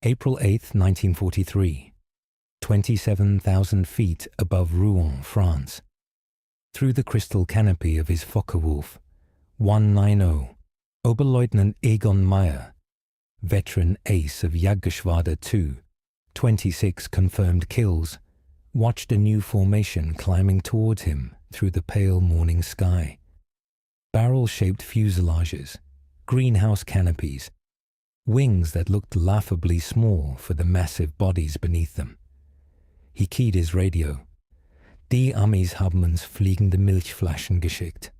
April 8, 1943. 27,000 feet above Rouen, France. Through the crystal canopy of his Focke-Wulf, 190, Oberleutnant Egon Meyer, veteran ace of Jagdgeschwader 2, 26 confirmed kills, watched a new formation climbing towards him through the pale morning sky. Barrel-shaped fuselages, greenhouse canopies, wings that looked laughably small for the massive bodies beneath them. He keyed his radio. Die Amis haben uns fliegende Milchflaschen geschickt.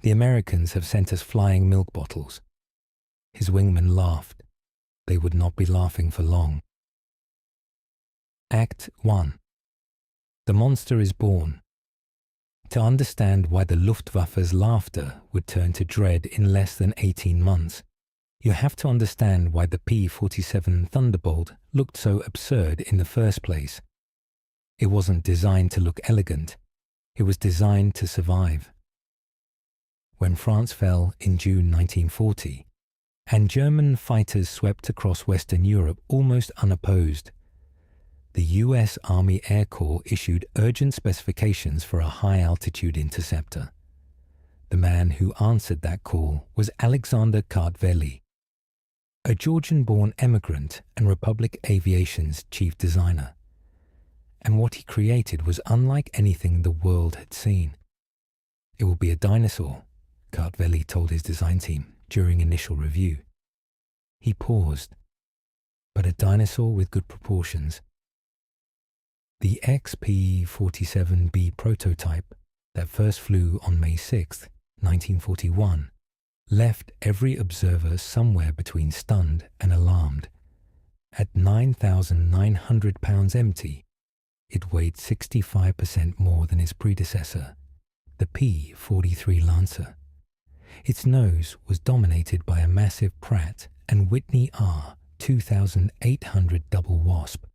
The Americans have sent us flying milk bottles. His wingmen laughed. They would not be laughing for long. Act 1. The monster is born. To understand why the Luftwaffe's laughter would turn to dread in less than 18 months, you have to understand why the P-47 Thunderbolt looked so absurd in the first place. It wasn't designed to look elegant. It was designed to survive. When France fell in June 1940, and German fighters swept across Western Europe almost unopposed, the US Army Air Corps issued urgent specifications for a high-altitude interceptor. The man who answered that call was Alexander Kartveli, a Georgian-born emigrant and Republic Aviation's chief designer. And what he created was unlike anything the world had seen. It will be a dinosaur, Kartveli told his design team during initial review. He paused, but a dinosaur with good proportions. The XP-47B prototype that first flew on May 6, 1941, left every observer somewhere between stunned and alarmed. At 9,900 pounds empty, it weighed 65% more than its predecessor, the P-43 Lancer. Its nose was dominated by a massive Pratt and Whitney R 2800 double Wasp,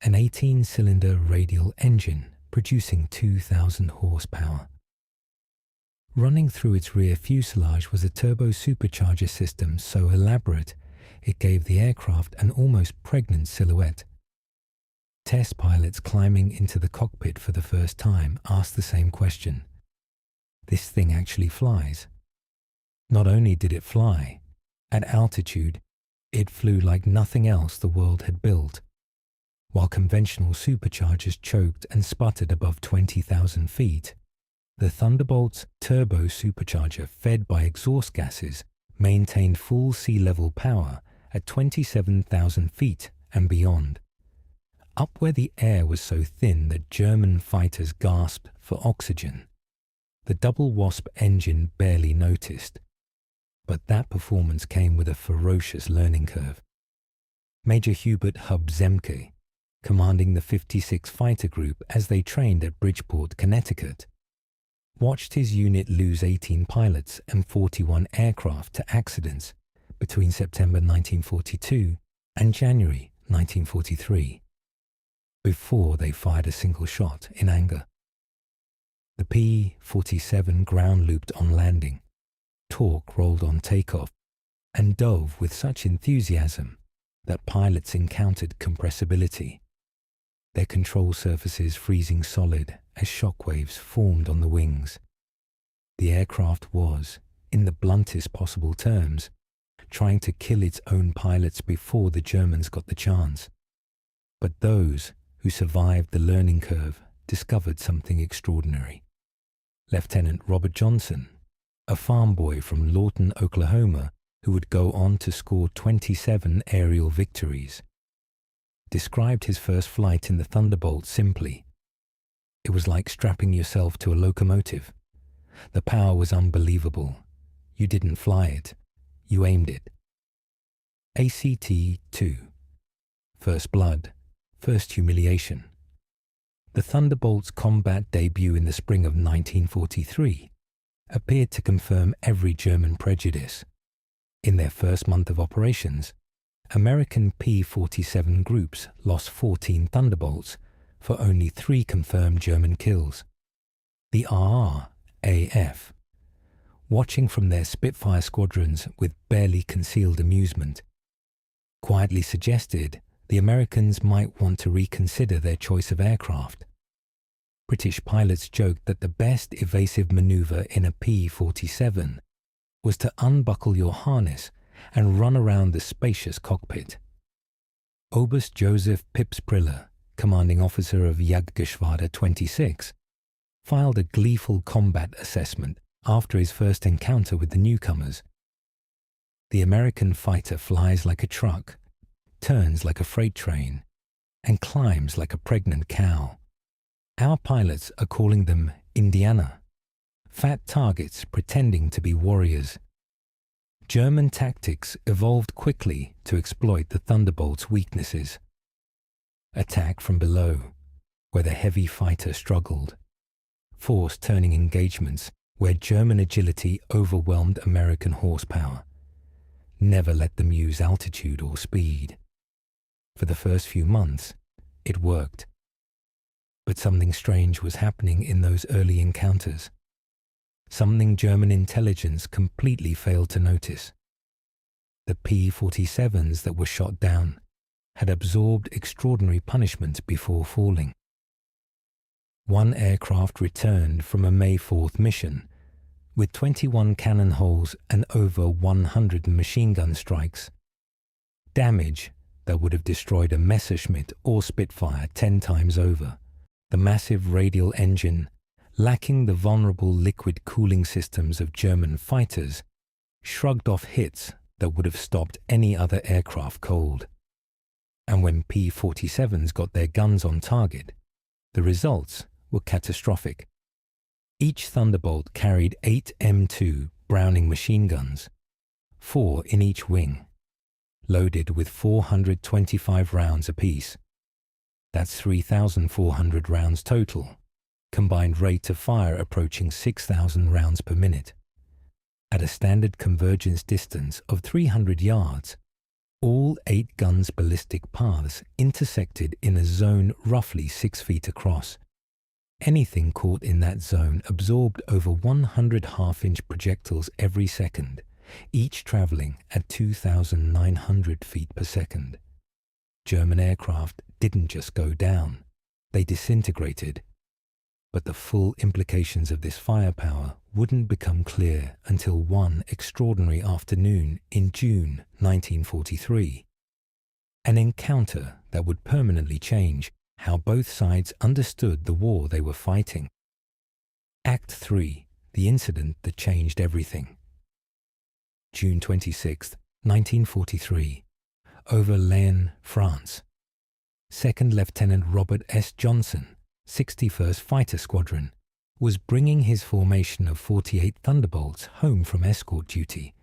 an 18-cylinder radial engine producing 2,000 horsepower. Running through its rear fuselage was a turbo supercharger system so elaborate it gave the aircraft an almost pregnant silhouette. Test pilots climbing into the cockpit for the first time asked the same question. This thing actually flies. Not only did it fly, at altitude, it flew like nothing else the world had built. While conventional superchargers choked and sputtered above 20,000 feet, the Thunderbolt's turbo supercharger fed by exhaust gases maintained full sea-level power at 27,000 feet and beyond. Up where the air was so thin that German fighters gasped for oxygen, the double Wasp engine barely noticed. But that performance came with a ferocious learning curve. Major Hubert Hub Zemke, commanding the 56 Fighter Group as they trained at Bridgeport, Connecticut, watched his unit lose 18 pilots and 41 aircraft to accidents between September 1942 and January 1943, before they fired a single shot in anger. The P-47 ground-looped on landing, torque rolled on takeoff, and dove with such enthusiasm that pilots encountered compressibility, their control surfaces freezing solid as shockwaves formed on the wings. The aircraft was, in the bluntest possible terms, trying to kill its own pilots before the Germans got the chance. But those who survived the learning curve discovered something extraordinary. Lieutenant Robert Johnson, a farm boy from Lawton, Oklahoma, who would go on to score 27 aerial victories, described his first flight in the Thunderbolt simply. It was like strapping yourself to a locomotive. The power was unbelievable. You didn't fly it, you aimed it. ACT-2. First blood, first humiliation. The Thunderbolt's combat debut in the spring of 1943 appeared to confirm every German prejudice. In their first month of operations, American P-47 groups lost 14 Thunderbolts for only 3 confirmed German kills. The RAF, watching from their Spitfire squadrons with barely concealed amusement, quietly suggested the Americans might want to reconsider their choice of aircraft. British pilots joked that the best evasive maneuver in a P-47 was to unbuckle your harness and run around the spacious cockpit. Oberst Joseph Pips Priller, commanding officer of Jagdgeschwader 26, filed a gleeful combat assessment after his first encounter with the newcomers. The American fighter flies like a truck, turns like a freight train, and climbs like a pregnant cow. Our pilots are calling them Indiana, fat targets pretending to be warriors. German tactics evolved quickly to exploit the Thunderbolt's weaknesses. Attack from below, where the heavy fighter struggled. Forced turning engagements where German agility overwhelmed American horsepower. Never let them use altitude or speed. For the first few months, it worked. But something strange was happening in those early encounters. Something German intelligence completely failed to notice. The P-47s that were shot down had absorbed extraordinary punishment before falling. One aircraft returned from a May 4th mission with 21 cannon holes and over 100 machine gun strikes. Damage that would have destroyed a Messerschmitt or Spitfire 10 times over. The massive radial engine, lacking the vulnerable liquid cooling systems of German fighters, shrugged off hits that would have stopped any other aircraft cold. And when P-47s got their guns on target, the results were catastrophic. Each Thunderbolt carried 8 M2 Browning machine guns, 4 in each wing, loaded with 425 rounds apiece. That's 3,400 rounds total, combined rate of fire approaching 6,000 rounds per minute. At a standard convergence distance of 300 yards, all 8 guns' ballistic paths intersected in a zone roughly 6 feet across. Anything caught in that zone absorbed over 100 half-inch projectiles every second, each traveling at 2,900 feet per second. German aircraft didn't just go down, they disintegrated. But the full implications of this firepower wouldn't become clear until one extraordinary afternoon in June 1943. An encounter that would permanently change how both sides understood the war they were fighting. Act 3, the incident that changed everything. June 26, 1943, over Laon, France. 2nd Lieutenant Robert S. Johnson, 61st Fighter Squadron, was bringing his formation of 48 Thunderbolts home from escort duty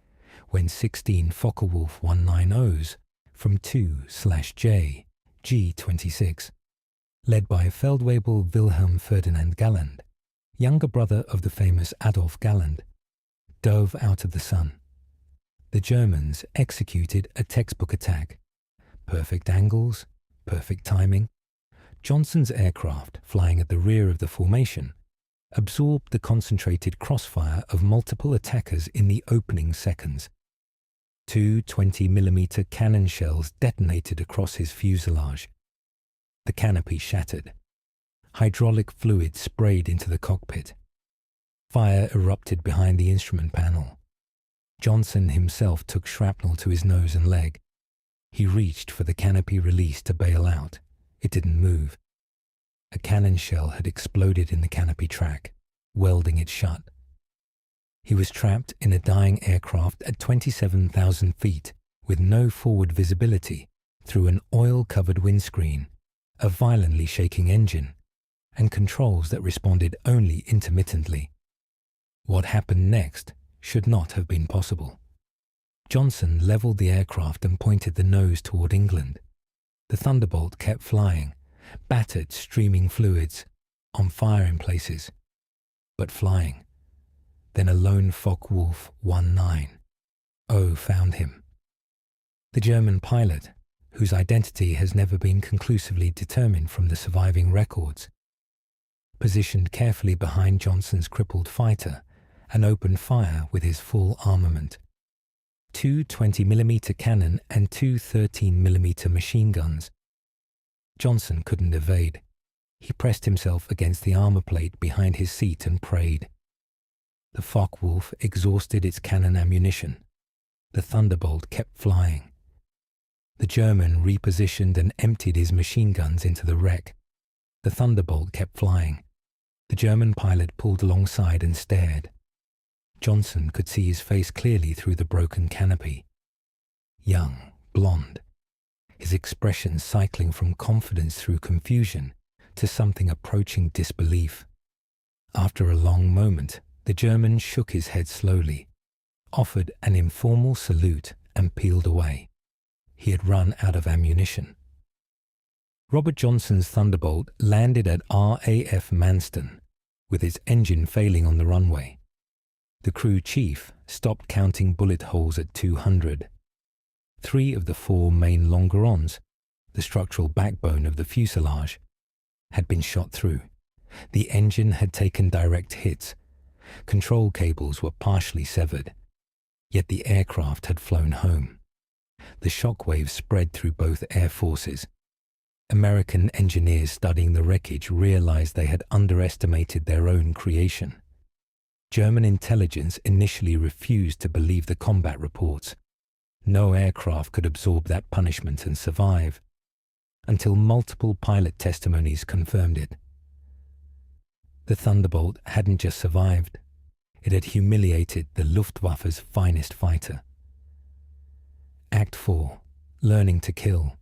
when 16 Focke-Wulf 190s from 2/J G26, led by Feldwebel Wilhelm Ferdinand Galland, younger brother of the famous Adolf Galland, dove out of the sun. The Germans executed a textbook attack. Perfect angles, perfect timing. Johnson's aircraft, flying at the rear of the formation, absorbed the concentrated crossfire of multiple attackers in the opening seconds. 2 20mm cannon shells detonated across his fuselage. The canopy shattered. Hydraulic fluid sprayed into the cockpit. Fire erupted behind the instrument panel. Johnson himself took shrapnel to his nose and leg. He reached for the canopy release to bail out. It didn't move. A cannon shell had exploded in the canopy track, welding it shut. He was trapped in a dying aircraft at 27,000 feet with no forward visibility through an oil-covered windscreen, a violently shaking engine, and controls that responded only intermittently. What happened next should not have been possible. Johnson leveled the aircraft and pointed the nose toward England. The Thunderbolt kept flying, battered, streaming fluids, on fire in places, but flying. Then a lone Focke-Wulf 190 found him. The German pilot, whose identity has never been conclusively determined from the surviving records, positioned carefully behind Johnson's crippled fighter and opened fire with his full armament. 2 20mm cannon and 2 13mm machine guns. Johnson couldn't evade. He pressed himself against the armor plate behind his seat and prayed. The Focke-Wulf exhausted its cannon ammunition. The Thunderbolt kept flying. The German repositioned and emptied his machine guns into the wreck. The Thunderbolt kept flying. The German pilot pulled alongside and stared. Johnson could see his face clearly through the broken canopy. Young, blonde, his expression cycling from confidence through confusion to something approaching disbelief. After a long moment, the German shook his head slowly, offered an informal salute and peeled away. He had run out of ammunition. Robert Johnson's Thunderbolt landed at RAF Manston, with its engine failing on the runway. The crew chief stopped counting bullet holes at 200. 3 of the 4 main longerons, the structural backbone of the fuselage, had been shot through. The engine had taken direct hits. Control cables were partially severed. Yet the aircraft had flown home. The shockwaves spread through both air forces. American engineers studying the wreckage realized they had underestimated their own creation. German intelligence initially refused to believe the combat reports. No aircraft could absorb that punishment and survive, until multiple pilot testimonies confirmed it. The Thunderbolt hadn't just survived, it had humiliated the Luftwaffe's finest fighter. Act 4. Learning to kill.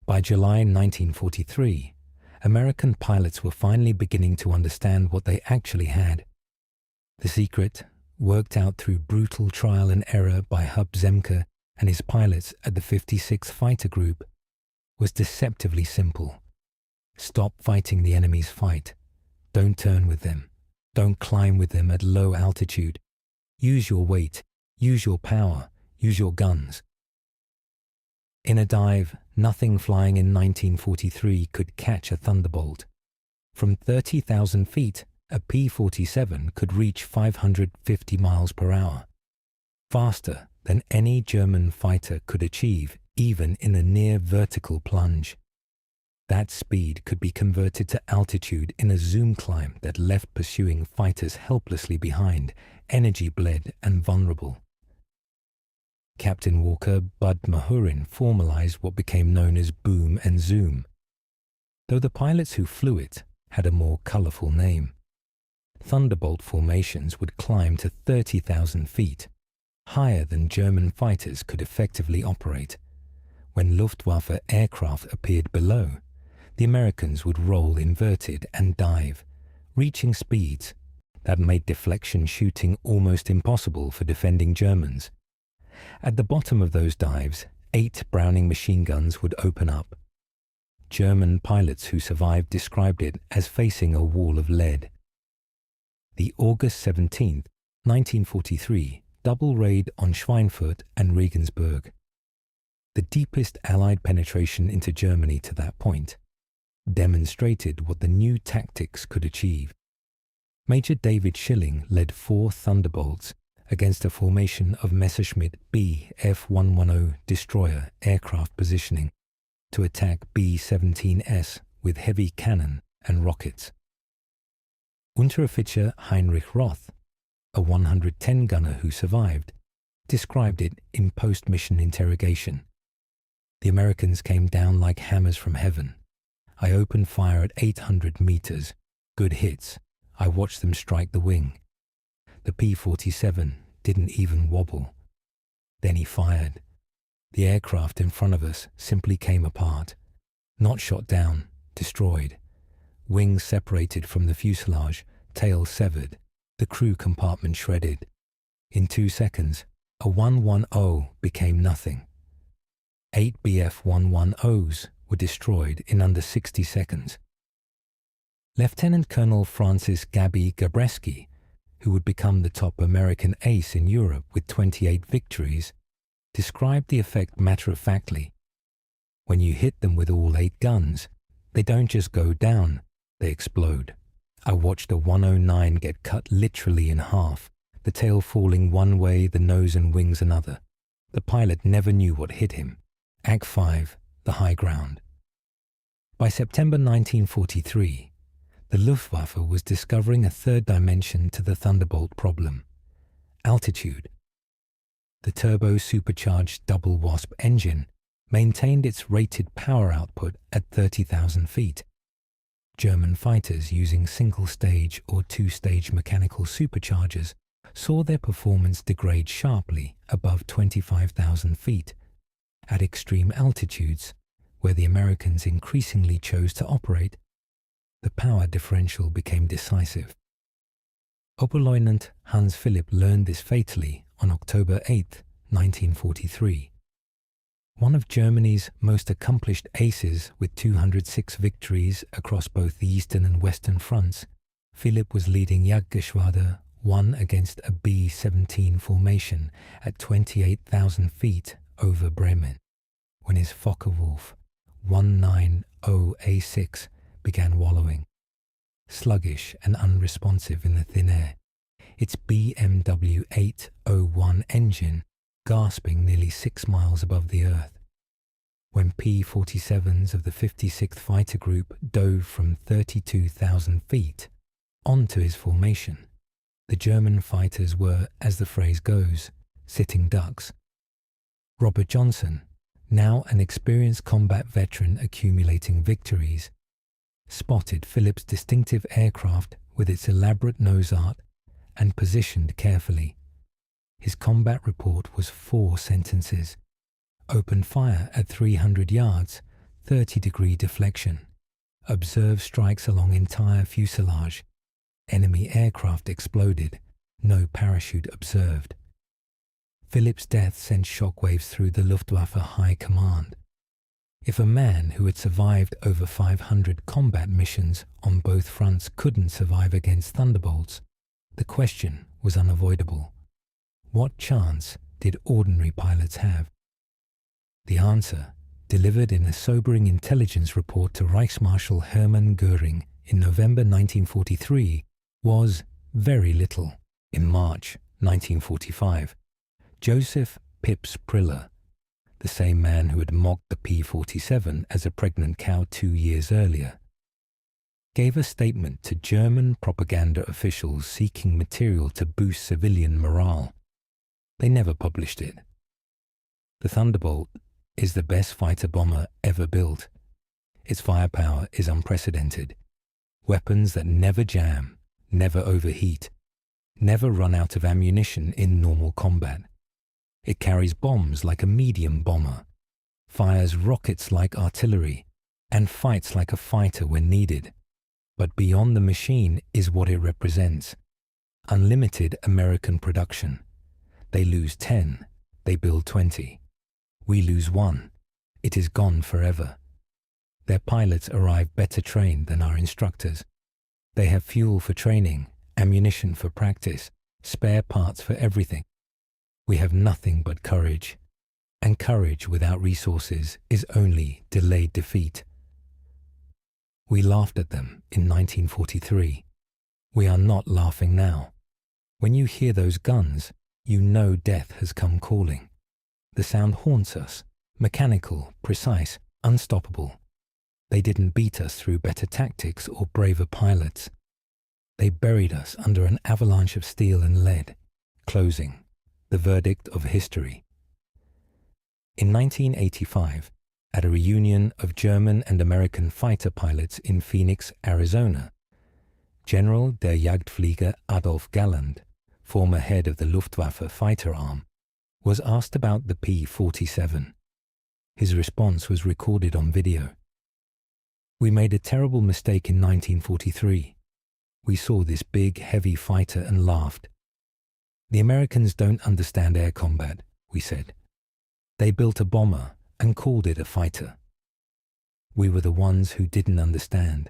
By July 1943, American pilots were finally beginning to understand what they actually had. The secret, worked out through brutal trial and error by Hub Zemke and his pilots at the 56th Fighter Group, was deceptively simple. Stop fighting the enemy's fight. Don't turn with them. Don't climb with them at low altitude. Use your weight. Use your power. Use your guns. In a dive, nothing flying in 1943 could catch a Thunderbolt. From 30,000 feet, a P-47 could reach 550 miles per hour, faster than any German fighter could achieve, even in a near-vertical plunge. That speed could be converted to altitude in a zoom climb that left pursuing fighters helplessly behind, energy-bled and vulnerable. Captain Walker Bud Mahurin formalized what became known as boom and zoom, though the pilots who flew it had a more colorful name. Thunderbolt formations would climb to 30,000 feet, higher than German fighters could effectively operate. When Luftwaffe aircraft appeared below, the Americans would roll inverted and dive, reaching speeds that made deflection shooting almost impossible for defending Germans. At the bottom of those dives, 8 Browning machine guns would open up. German pilots who survived described it as facing a wall of lead. The August 17, 1943 double raid on Schweinfurt and Regensburg, the deepest Allied penetration into Germany to that point, demonstrated what the new tactics could achieve. Major David Schilling led 4 Thunderbolts against a formation of Messerschmitt B F-110 destroyer aircraft positioning to attack B-17S with heavy cannon and rockets. Unteroffizier Heinrich Roth, a 110-gunner who survived, described it in post-mission interrogation. The Americans came down like hammers from heaven. I opened fire at 800 meters. Good hits. I watched them strike the wing. The P-47 didn't even wobble. Then he fired. The aircraft in front of us simply came apart. Not shot down, destroyed. Wings separated from the fuselage, tail severed, the crew compartment shredded. In 2 seconds, a 110 became nothing. 8 Bf-110s were destroyed in under 60 seconds. Lieutenant Colonel Francis Gaby Gabreski, who would become the top American ace in Europe with 28 victories, described the effect matter-of-factly. When you hit them with all 8 guns, they don't just go down, they explode. I watched a 109 get cut literally in half, the tail falling one way, the nose and wings another. The pilot never knew what hit him. Act 5, the high ground. By September 1943, the Luftwaffe was discovering a third dimension to the Thunderbolt problem: altitude. The turbo-supercharged double Wasp engine maintained its rated power output at 30,000 feet. German fighters using single-stage or two-stage mechanical superchargers saw their performance degrade sharply above 25,000 feet. At extreme altitudes, where the Americans increasingly chose to operate, the power differential became decisive. Oberleutnant Hans Philipp learned this fatally on October 8, 1943. One of Germany's most accomplished aces with 206 victories across both the Eastern and Western fronts, Philipp was leading Jagdgeschwader 1 against a B-17 formation at 28,000 feet over Bremen, when his Focke-Wulf 190A6 began wallowing, sluggish and unresponsive in the thin air, its BMW 801 engine gasping nearly 6 miles above the earth. When P-47s of the 56th Fighter Group dove from 32,000 feet onto his formation, the German fighters were, as the phrase goes, sitting ducks. Robert Johnson, now an experienced combat veteran accumulating victories, spotted Philipp's distinctive aircraft with its elaborate nose art and positioned carefully. His combat report was 4 sentences. Open fire at 300 yards, 30-degree deflection. Observe strikes along entire fuselage. Enemy aircraft exploded. No parachute observed. Philipp's death sent shockwaves through the Luftwaffe High Command. If a man who had survived over 500 combat missions on both fronts couldn't survive against Thunderbolts, the question was unavoidable. What chance did ordinary pilots have? The answer, delivered in a sobering intelligence report to Reichsmarshal Hermann Göring in November 1943, was very little. In March 1945, Joseph Pips Priller, the same man who had mocked the P-47 as a pregnant cow 2 years earlier, gave a statement to German propaganda officials seeking material to boost civilian morale. They never published it. The Thunderbolt is the best fighter bomber ever built. Its firepower is unprecedented. Weapons that never jam, never overheat, never run out of ammunition in normal combat. It carries bombs like a medium bomber, fires rockets like artillery, and fights like a fighter when needed. But beyond the machine is what it represents: unlimited American production. They lose 10, they build 20. We lose 1, it is gone forever. Their pilots arrive better trained than our instructors. They have fuel for training, ammunition for practice, spare parts for everything. We have nothing but courage, and courage without resources is only delayed defeat. We laughed at them in 1943. We are not laughing now. When you hear those guns, you know death has come calling. The sound haunts us, mechanical, precise, unstoppable. They didn't beat us through better tactics or braver pilots. They buried us under an avalanche of steel and lead. Closing, the verdict of history. In 1985, at a reunion of German and American fighter pilots in Phoenix, Arizona, General der Jagdflieger Adolf Galland, former head of the Luftwaffe fighter arm, was asked about the P-47. His response was recorded on video. "We made a terrible mistake in 1943. We saw this big, heavy fighter and laughed. The Americans don't understand air combat, we said. They built a bomber and called it a fighter. We were the ones who didn't understand.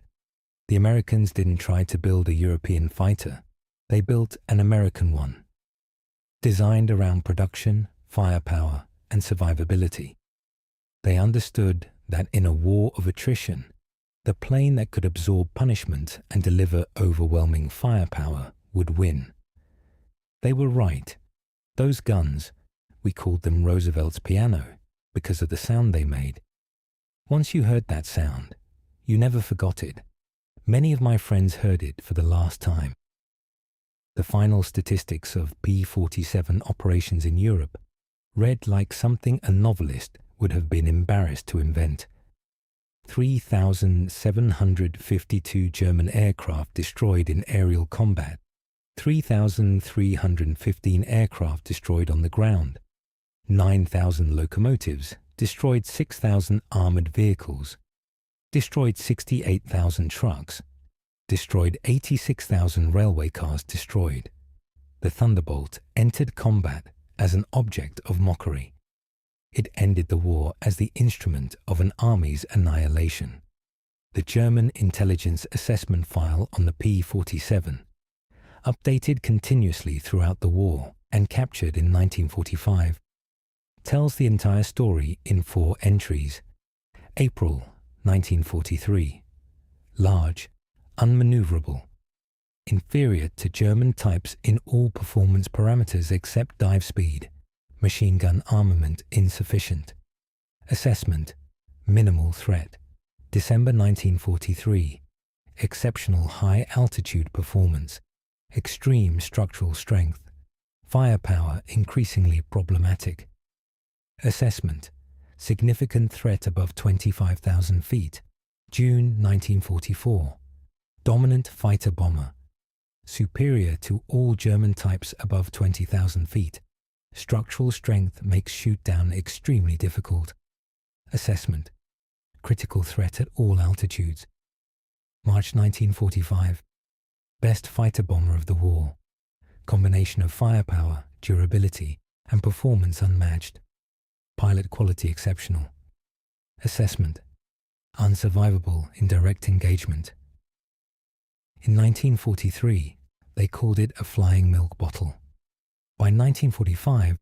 The Americans didn't try to build a European fighter. They built an American one, designed around production, firepower, and survivability. They understood that in a war of attrition, the plane that could absorb punishment and deliver overwhelming firepower would win. They were right. Those guns, we called them Roosevelt's piano because of the sound they made. Once you heard that sound, you never forgot it. Many of my friends heard it for the last time. The final statistics of P-47 operations in Europe read like something a novelist would have been embarrassed to invent. 3,752 German aircraft destroyed in aerial combat, 3,315 aircraft destroyed on the ground, 9,000 locomotives, destroyed 6,000 armoured vehicles, destroyed 68,000 trucks, destroyed 86,000 railway cars destroyed. The Thunderbolt entered combat as an object of mockery. It ended the war as the instrument of an army's annihilation. The German intelligence assessment file on the P-47, updated continuously throughout the war and captured in 1945, tells the entire story in 4 entries. April 1943. Large, unmaneuverable, inferior to German types in all performance parameters except dive speed, machine gun armament insufficient. Assessment, minimal threat. December 1943. Exceptional high altitude performance, extreme structural strength, firepower increasingly problematic. Assessment, significant threat above 25,000 feet, June 1944. Dominant fighter bomber, superior to all German types above 20,000 feet. Structural strength makes shoot-down extremely difficult. Assessment, critical threat at all altitudes. March 1945. Best fighter bomber of the war. Combination of firepower, durability, and performance unmatched. Pilot quality exceptional. Assessment, unsurvivable in direct engagement. In 1943, they called it a flying milk bottle. By 1945,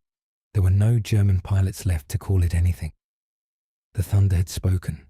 there were no German pilots left to call it anything. The Thunder had spoken.